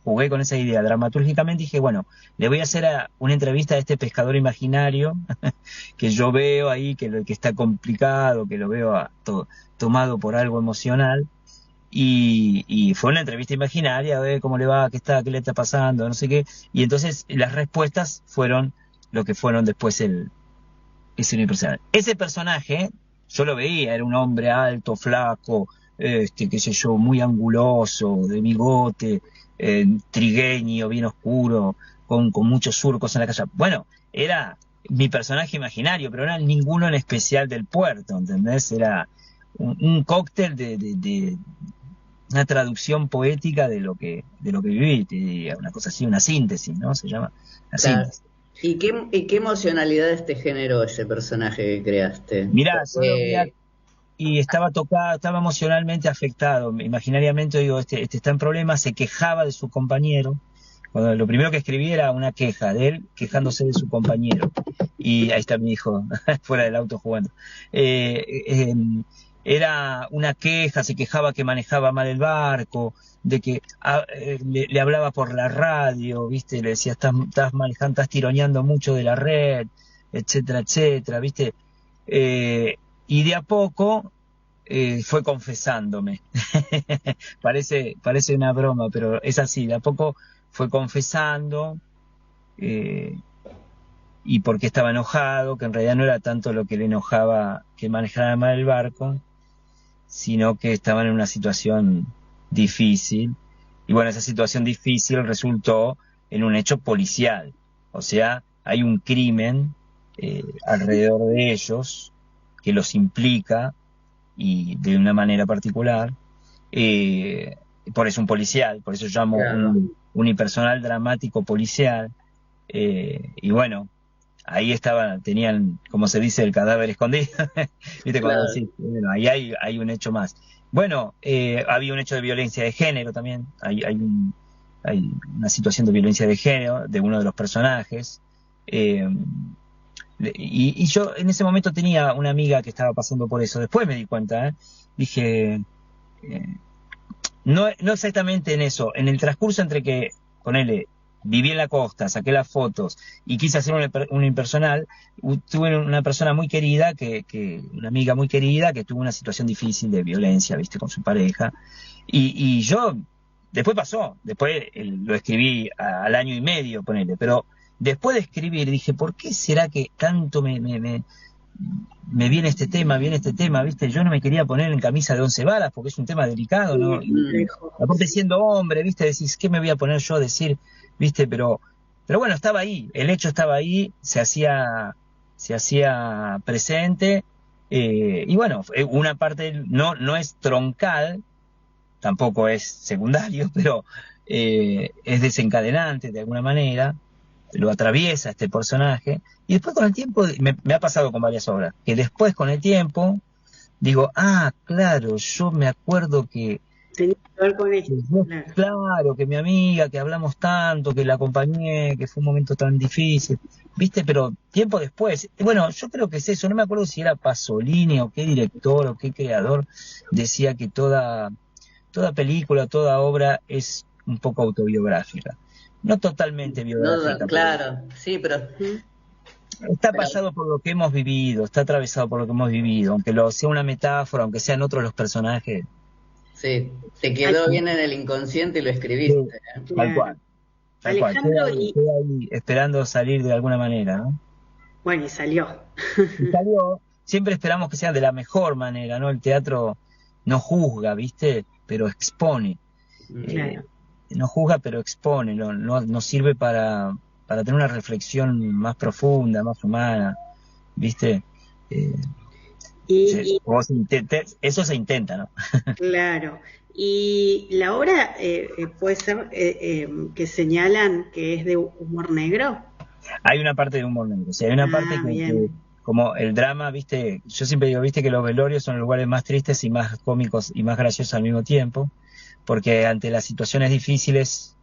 jugué con esa idea dramatúrgicamente y dije, bueno, le voy a hacer una entrevista a este pescador imaginario que yo veo ahí, que está complicado, que lo veo tomado por algo emocional. Y fue una entrevista imaginaria, a ver cómo le va, qué le está pasando, no sé qué. Y entonces las respuestas fueron lo que fueron después ese unipersonal. Ese personaje, yo lo veía, era un hombre alto, flaco, qué sé yo, muy anguloso, de bigote, trigueño, bien oscuro, con muchos surcos en la cara. Bueno, era mi personaje imaginario, pero no era ninguno en especial del puerto, ¿entendés? Era un cóctel de una traducción poética de lo que viví, te diría, una cosa así, una síntesis, ¿no? Se llama la Claro. síntesis. ¿Y qué emocionalidades te generó ese personaje que creaste? Mirá, yo lo veía Porque, y estaba tocado, estaba emocionalmente afectado. Imaginariamente digo, este está en problemas, se quejaba de su compañero. Cuando lo primero que escribí era una queja de él quejándose de su compañero. Y ahí está mi hijo, fuera del auto jugando. Eh, eh, Era una queja, se quejaba que manejaba mal el barco, de que le hablaba por la radio, ¿viste? Le decía, estás manejando, estás tironeando mucho de la red, etcétera, etcétera, ¿viste? Eh, y de a poco fue confesándome. Parece una broma, pero es así, de a poco fue confesando eh, y porque estaba enojado, que en realidad no era tanto lo que le enojaba que manejara mal el barco, sino que estaban en una situación difícil. Y bueno, esa situación difícil resultó en un hecho policial. O sea, hay un crimen alrededor de ellos que los implica y de una manera particular. Eh, por eso un policial, por eso llamo claro, un unipersonal dramático policial. Y bueno, ahí tenían, como se dice, el cadáver escondido. ¿Viste? Cuando claro. decís, bueno, ahí hay un hecho más. Bueno, había un hecho de violencia de género también. Hay una situación de violencia de género de uno de los personajes. Eh, y yo en ese momento tenía una amiga que estaba pasando por eso. Después me di cuenta, ¿eh? Dije, eh, no exactamente en eso, en el transcurso entre que, ponele, viví en la costa, saqué las fotos y quise hacer un impersonal, tuve una persona muy querida, una amiga muy querida, que tuvo una situación difícil de violencia, viste, con su pareja. Y yo, después pasó, después lo escribí al año y medio, ponele, pero después de escribir dije, ¿por qué será que tanto me viene este tema, ¿viste? Yo no me quería poner en camisa de 11 varas porque es un tema delicado, Sí, ¿no? es Y complejo, aparte sí. siendo hombre, ¿viste? Decís, ¿qué me voy a poner yo a decir? ¿Viste? Pero bueno, estaba ahí, el hecho estaba ahí, se hacía presente, y bueno, una parte no es troncal, tampoco es secundario, pero es desencadenante de alguna manera, lo atraviesa este personaje, y después con el tiempo, me ha pasado con varias obras, que después con el tiempo digo, claro, yo me acuerdo Tenía que ver con esto, claro. claro, que mi amiga, que hablamos tanto, que la acompañé, que fue un momento tan difícil, ¿viste? Pero tiempo después, bueno, yo creo que es eso, no me acuerdo si era Pasolini o qué director o qué creador decía que toda película, toda obra es un poco autobiográfica. No totalmente No, biográfica, pero claro, sí, pero, Ujú. está pero pasado por lo que hemos vivido, está atravesado por lo que hemos vivido, aunque lo sea una metáfora, aunque sean otros los personajes. sí, te Ay, quedó bien en el inconsciente y lo Sí, escribiste, ¿eh? tal claro. cual, tal cual. Alejandro, Queda ahí esperando salir de alguna manera, ¿no? bueno, y salió. Y salió, siempre esperamos que sea de la mejor manera, ¿no? El teatro no juzga, ¿viste? Pero expone. Mm. Eh, Claro. no juzga, pero expone, nos sirve para tener una reflexión más profunda, más humana, ¿viste? Eh, Y eso se intenta, ¿no? claro. Y la obra puede ser que señalan que es de humor negro. Hay una parte de humor negro, o sea, hay una parte Ah, bien. como el drama, ¿viste? Yo siempre digo, ¿viste? Que los velorios son los lugares más tristes y más cómicos y más graciosos al mismo tiempo, porque ante las situaciones difíciles,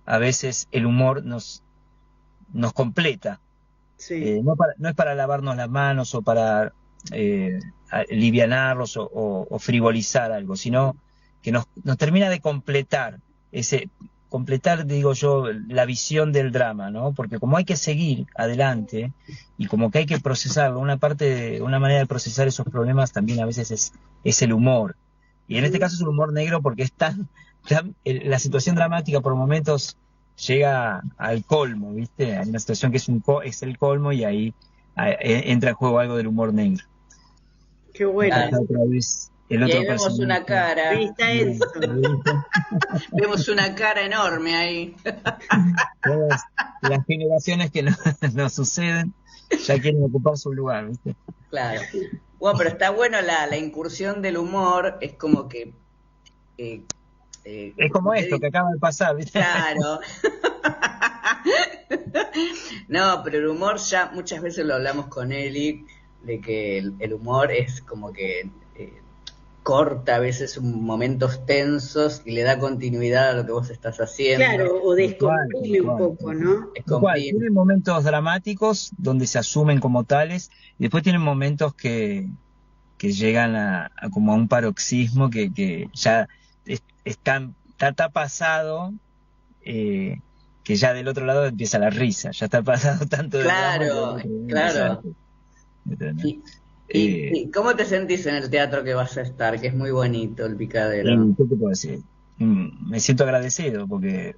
a veces el humor nos completa. Sí. No es para lavarnos las manos o para eh, alivianarlos o frivolizar algo, sino que nos termina de completar ese, completar, digo yo, la visión del drama, ¿no? Porque como hay que seguir adelante y como que hay que procesarlo, una manera de procesar esos problemas también a veces es el humor. Y en este caso es un humor negro porque es la situación dramática por momentos llega al colmo, ¿viste? Hay una situación que es el colmo y ahí entra en juego algo del humor negro. Qué bueno. Otra vez, y ahí vemos una cara. Ahí está eso. Vemos una cara enorme ahí. Todas las generaciones que nos suceden ya quieren ocupar su lugar, ¿viste? Claro. Bueno, pero está bueno la incursión del humor, es como que... es como esto que acaba de pasar, ¿viste? Claro. No, pero el humor ya muchas veces lo hablamos con Eli, de que el humor es como que corta a veces momentos tensos y le da continuidad a lo que vos estás haciendo. Claro, o descomprime un poco, ¿no? Tiene momentos dramáticos donde se asumen como tales y después tienen momentos que llegan a como a un paroxismo que ya está pasado, que ya del otro lado empieza la risa, ya está pasado tanto de claro. ¿Y cómo te sentís en el teatro que vas a estar? Que es muy bonito el Picadero. ¿Qué te puedo decir? Me siento agradecido porque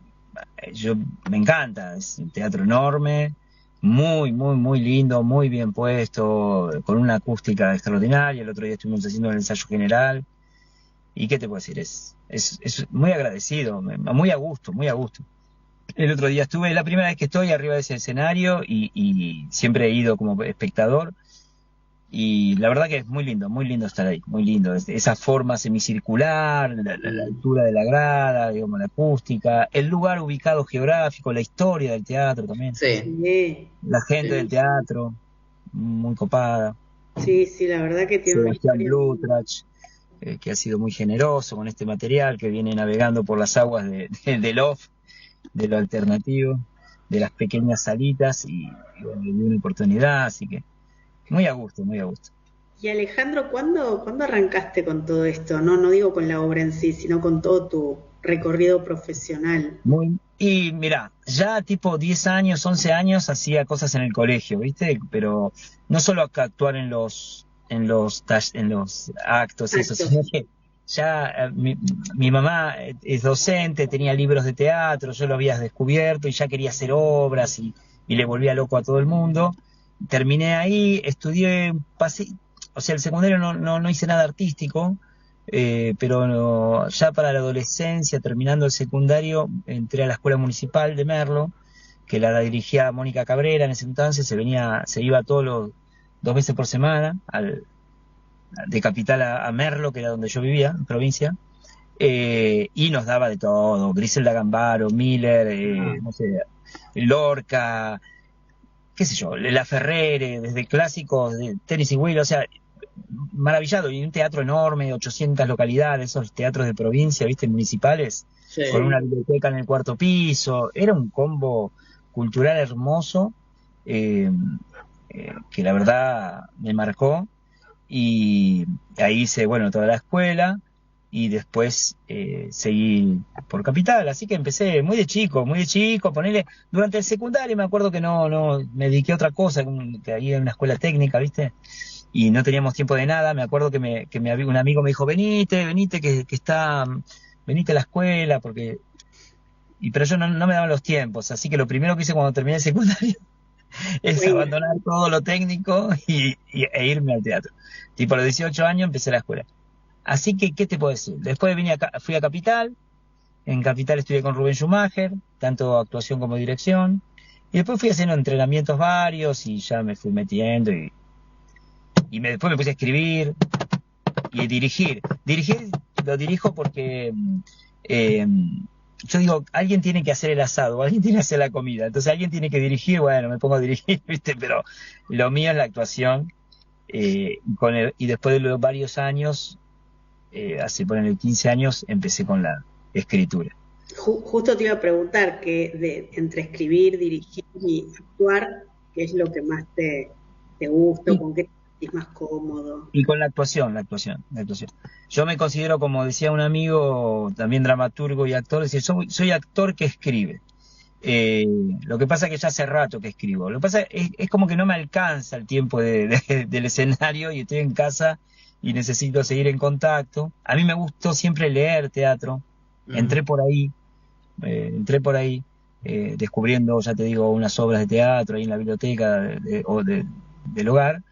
me encanta, es un teatro enorme, muy, muy, muy lindo, muy bien puesto, con una acústica extraordinaria. El otro día estuvimos haciendo el ensayo general. ¿Y qué te puedo decir? Es muy agradecido, muy a gusto, muy a gusto. El otro día la primera vez que estoy arriba de ese escenario y siempre he ido como espectador. Y la verdad que es muy lindo estar ahí, muy lindo. Esa forma semicircular, la altura de la grada, digamos, la acústica, el lugar ubicado geográfico, la historia del teatro también. Sí. La gente del teatro, muy copada. Sí, la verdad que tiene Sebastián Blutrach, que ha sido muy generoso con este material, que viene navegando por las aguas del off, de lo alternativo, de las pequeñas salitas y bueno, le dio una oportunidad, así que muy a gusto, muy a gusto. Y Alejandro, ¿cuándo arrancaste con todo esto? No digo con la obra en sí, sino con todo tu recorrido profesional. Y mira, ya tipo 10 años, 11 años hacía cosas en el colegio, ¿viste? Pero no solo actuar en los actos, eso, sino que ya mi mamá es docente, tenía libros de teatro, yo lo había descubierto y ya quería hacer obras y le volvía loco a todo el mundo. Terminé ahí, estudié, o sea, el secundario no hice nada artístico, pero ya para la adolescencia, terminando el secundario, entré a la Escuela Municipal de Merlo, que la dirigía Mónica Cabrera en ese entonces, se iba todos los 2 veces por semana, de Capital a Merlo, que era donde yo vivía, en provincia, y nos daba de todo, Griselda Gambaro, Miller, no sé, Lorca, qué sé yo, La Ferrere, desde clásicos de Tennessee Williams, o sea, maravillado, y un teatro enorme, 800 localidades, esos teatros de provincia, viste, municipales, con una biblioteca en el 4º piso, era un combo cultural hermoso, que la verdad me marcó, y ahí hice, bueno, toda la escuela, y después seguí por Capital, así que empecé muy de chico, ponele, durante el secundario me acuerdo que no me dediqué a otra cosa, que ahí en una escuela técnica, ¿viste? Y no teníamos tiempo de nada, me acuerdo que un amigo me dijo, venite, venite a la escuela, pero yo no me daban los tiempos, así que lo primero que hice cuando terminé el secundario es abandonar todo lo técnico e irme al teatro. Tipo a los 18 años empecé la escuela. Así que, ¿qué te puedo decir? Después fui a Capital, en Capital estudié con Rubén Schumacher, tanto actuación como dirección, y después fui haciendo entrenamientos varios y ya me fui metiendo después me puse a escribir y dirigir. Lo dirijo porque yo digo, alguien tiene que hacer el asado, alguien tiene que hacer la comida, entonces alguien tiene que dirigir, bueno, me pongo a dirigir, ¿viste? Pero lo mío es la actuación, y después de los varios años, hace 15 años, empecé con la escritura. Justo te iba a preguntar que entre escribir, dirigir y actuar, ¿qué es lo que más te gusta? ¿Con qué te sentís más cómodo? Y con la actuación, la actuación, la actuación. Yo me considero, como decía un amigo, también dramaturgo y actor, decir, soy actor que escribe. Lo que pasa es que ya hace rato que escribo. Lo que pasa es como que no me alcanza el tiempo del escenario y estoy en casa y necesito seguir en contacto. A mí me gustó siempre leer teatro. Entré por ahí, descubriendo, ya te digo, unas obras de teatro ahí en la biblioteca del hogar.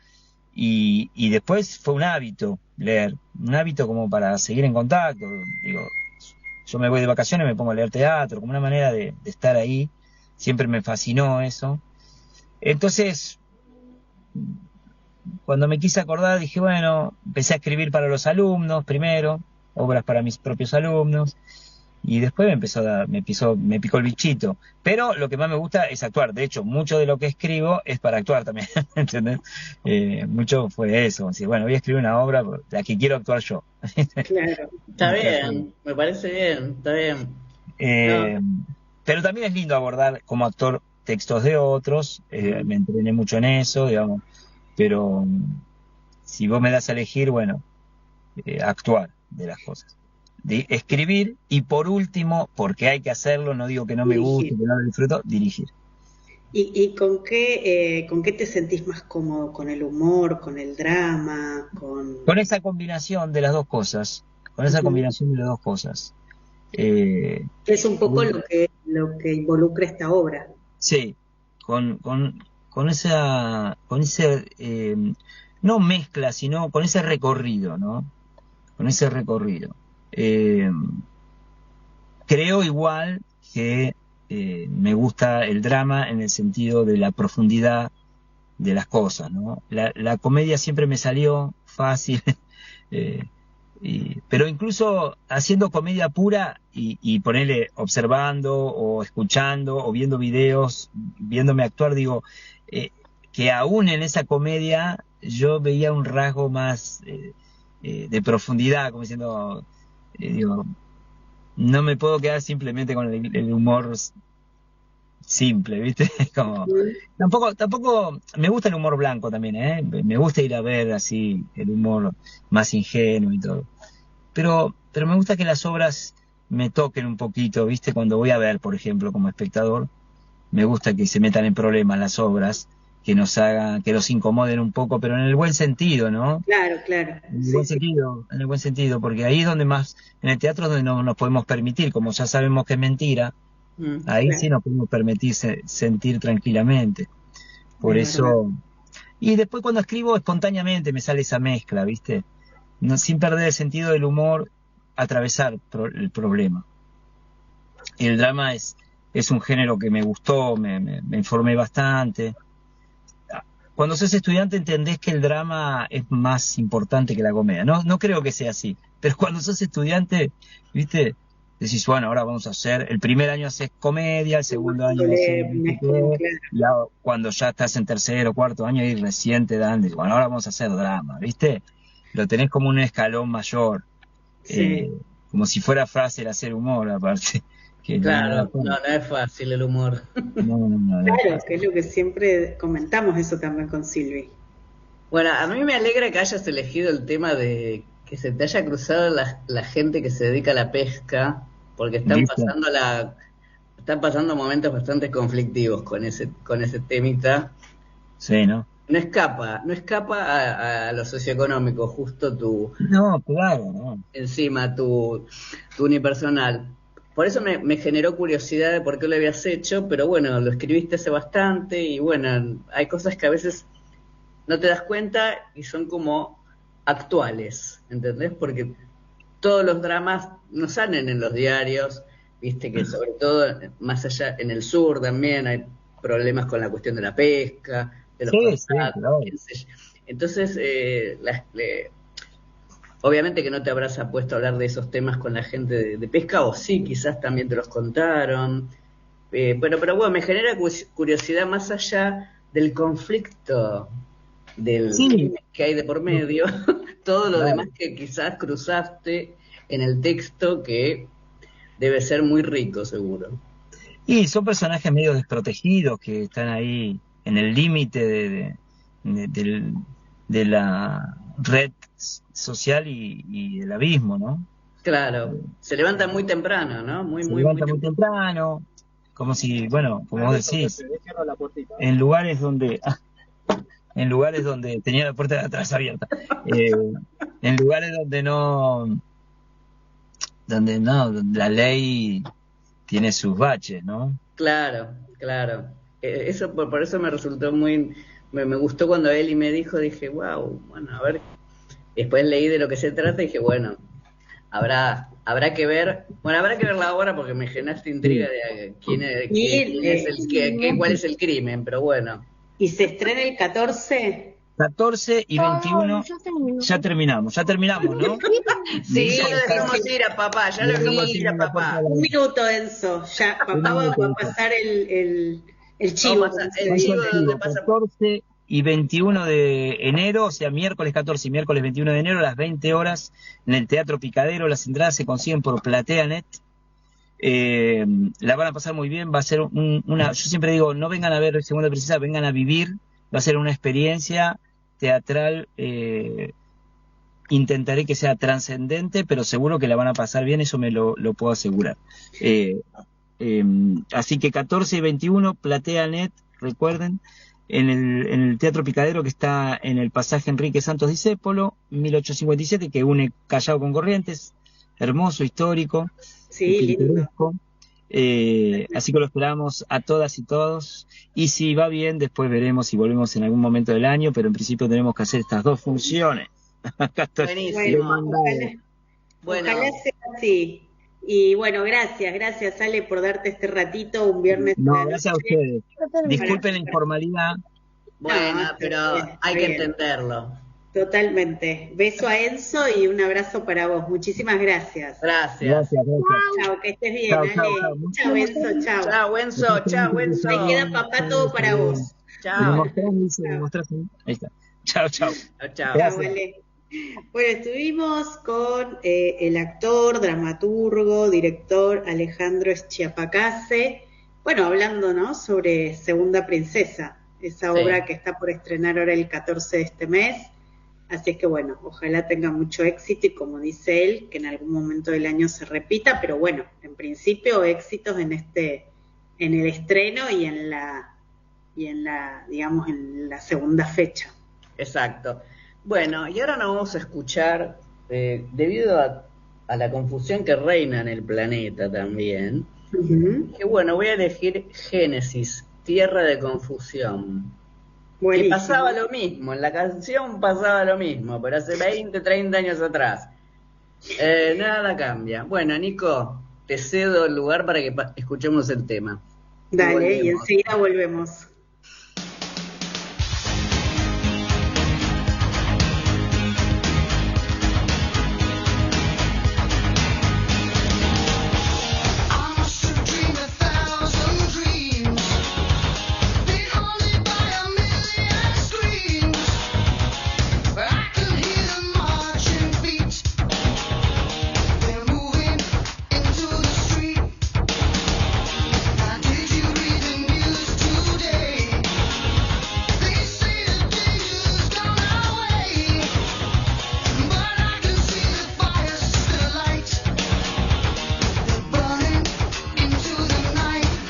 Y después fue un hábito leer, un hábito como para seguir en contacto. Digo, yo me voy de vacaciones, me pongo a leer teatro, como una manera de estar ahí. Siempre me fascinó eso. Entonces, cuando me quise acordar, dije, bueno, empecé a escribir para los alumnos primero, obras para mis propios alumnos, y después me picó el bichito. Pero lo que más me gusta es actuar. De hecho, mucho de lo que escribo es para actuar también, ¿entendés? Mucho fue eso. Así, bueno, voy a escribir una obra por la que quiero actuar yo. Claro. Está bien, me parece bien, está bien. Eh, No, pero también es lindo abordar como actor textos de otros. Me entrené mucho en eso, digamos. Pero si vos me das a elegir, bueno, actuar de las cosas. De escribir y por último, porque hay que hacerlo, no digo que no me guste, Dirigir. que no lo disfruto, dirigir. ¿Y con qué te sentís más cómodo? ¿Con el humor, con el drama, con...? Con esa combinación de las dos cosas, con esa Ujú. combinación de las dos cosas. Eh, Es un poco lo que involucra esta obra. sí, con ese, no mezcla, sino con ese recorrido, ¿no? Con ese recorrido. Eh, Creo igual que me gusta el drama en el sentido de la profundidad de las cosas, ¿no? La comedia siempre me salió fácil, eh, pero incluso haciendo comedia pura y ponerle observando o escuchando o viendo videos, viéndome actuar, digo, que aún en esa comedia yo veía un rasgo más de profundidad, como diciendo, digo, no me puedo quedar simplemente con el humor simple, ¿viste? Como, Ujú. tampoco, me gusta el humor blanco también, ¿eh? Me gusta ir a ver así el humor más ingenuo y todo. Pero me gusta que las obras me toquen un poquito, ¿viste? Cuando voy a ver, por ejemplo, como espectador, me gusta que se metan en problemas las obras, que nos hagan, que los incomoden un poco, pero en el buen sentido, ¿no? Claro, claro. En el Sí, buen sí. sentido, en el buen sentido, porque ahí es donde más, en el teatro es donde no nos podemos permitir, como ya sabemos que es mentira, ahí sí Claro, nos podemos permitir sentir tranquilamente. Por es verdad. eso, y después cuando escribo espontáneamente me sale esa mezcla, ¿viste? No, sin perder el sentido del humor, atravesar el problema. El drama es un género que me gustó, me informé bastante. Cuando sos estudiante entendés que el drama es más importante que la comedia. No creo que sea así, pero cuando sos estudiante, ¿viste? Decís, bueno, ahora vamos a hacer, el primer año haces comedia, el Es más segundo año haces no sé solemne, es como qué, claro. y cuando ya estás en tercero o cuarto año y recién te dan, digo, bueno, ahora vamos a hacer drama, ¿viste? Lo tenés como un escalón mayor, eh, Sí, como si fuera fácil hacer humor, aparte, que no es nada claro, no, fácil. no es fácil el humor. No es claro, fácil. que es lo que siempre comentamos eso también con Silvi. Bueno, a mí me alegra que hayas elegido el tema de que se te haya cruzado la gente que se dedica a la pesca, porque ¿Viste? están pasando momentos bastante conflictivos con ese temita. Sí, ¿no? No escapa a lo socioeconómico, justo No, claro, no. encima tu unipersonal. Por eso me generó curiosidad de por qué lo habías hecho, pero bueno, lo escribiste hace bastante y bueno, hay cosas que a veces no te das cuenta y son como actuales, ¿entendés? Porque todos los dramas no salen en los diarios, viste que sobre todo más allá en el sur también hay problemas con la cuestión de la pesca, de los Sí, sí, contratos, claro. qué sé yo. Entonces, obviamente que no te habrás puesto a hablar de esos temas con la gente de pesca, o sí, quizás también te los contaron. Pero bueno, me genera curiosidad más allá del conflicto del Sí, crimen que hay de por medio, todo lo demás claro. que quizás cruzaste en el texto que debe ser muy rico, seguro. Y son personajes medio desprotegidos que están ahí en el límite del, de la red social y el abismo, ¿no? Claro, se levantan muy temprano, ¿no? Se levanta muy temprano, como si, bueno, como vos decís, en lugares donde tenía la puerta de atrás abierta, en lugares donde la ley tiene sus baches, ¿no? Claro, claro. Eso por eso me resultó me gustó cuando Eli me dijo, dije, wow, bueno, a ver. Después leí de lo que se trata y dije, bueno, habrá que ver, bueno, habrá que ver la obra porque me generaste intriga de cuál es el crimen, pero bueno. ¿Y se estrena el 14? 14 y 21, ya terminamos, ¿no? Sí, ya lo dejamos ir a papá, Un minuto, Enzo, ya papá va a pasar el chivo. El chivo donde pasa. 14 y 21 de enero, o sea, miércoles 14 y miércoles 21 de enero a las 20 horas en el Teatro Picadero. Las entradas se consiguen por PlateaNet. La van a pasar muy bien, va a ser yo siempre digo, no vengan a ver Segunda Princesa, vengan a vivir, va a ser una experiencia teatral, intentaré que sea trascendente, pero seguro que la van a pasar bien, eso me lo puedo asegurar. Así que 14 y 21, PlateaNet, recuerden, en el Teatro Picadero, que está en el pasaje Enrique Santos Discépolo, 1857, que une Callao con Corrientes, hermoso, histórico, sí, pintoresco. Así que lo esperamos a todas y todos, y si va bien, después veremos si volvemos en algún momento del año, pero en principio tenemos que hacer estas 2 funciones. Buenísimo. Ojalá sea así. Y bueno, gracias Ale por darte este ratito, un viernes. No, gracias a ustedes. Disculpen la informalidad. Bueno, pero hay que entenderlo. Totalmente. Beso a Enzo y un abrazo para vos. Muchísimas gracias. Gracias. Chao, que estés bien, Ale. Chao, Enzo, chao. Chao, Enzo. Me queda papá todo para vos. Chao. Ahí está. Chao. Chao, Ale. Bueno, estuvimos con el actor, dramaturgo, director Alejandro Schiapacase, bueno, hablando, ¿no?, sobre Segunda Princesa, esa obra que está por estrenar ahora el 14 de este mes. Así es que bueno, ojalá tenga mucho éxito y como dice él, que en algún momento del año se repita, pero bueno, en principio éxitos en el estreno y en la digamos, en la segunda fecha. Exacto. Bueno, y ahora nos vamos a escuchar, debido a la confusión que reina en el planeta también, que bueno, voy a elegir Génesis, Tierra de Confusión. Buenísimo. Que pasaba lo mismo, en la canción pasaba lo mismo, pero hace 20, 30 años atrás. Nada cambia. Bueno, Nico, te cedo el lugar para que escuchemos el tema. Dale, y enseguida volvemos.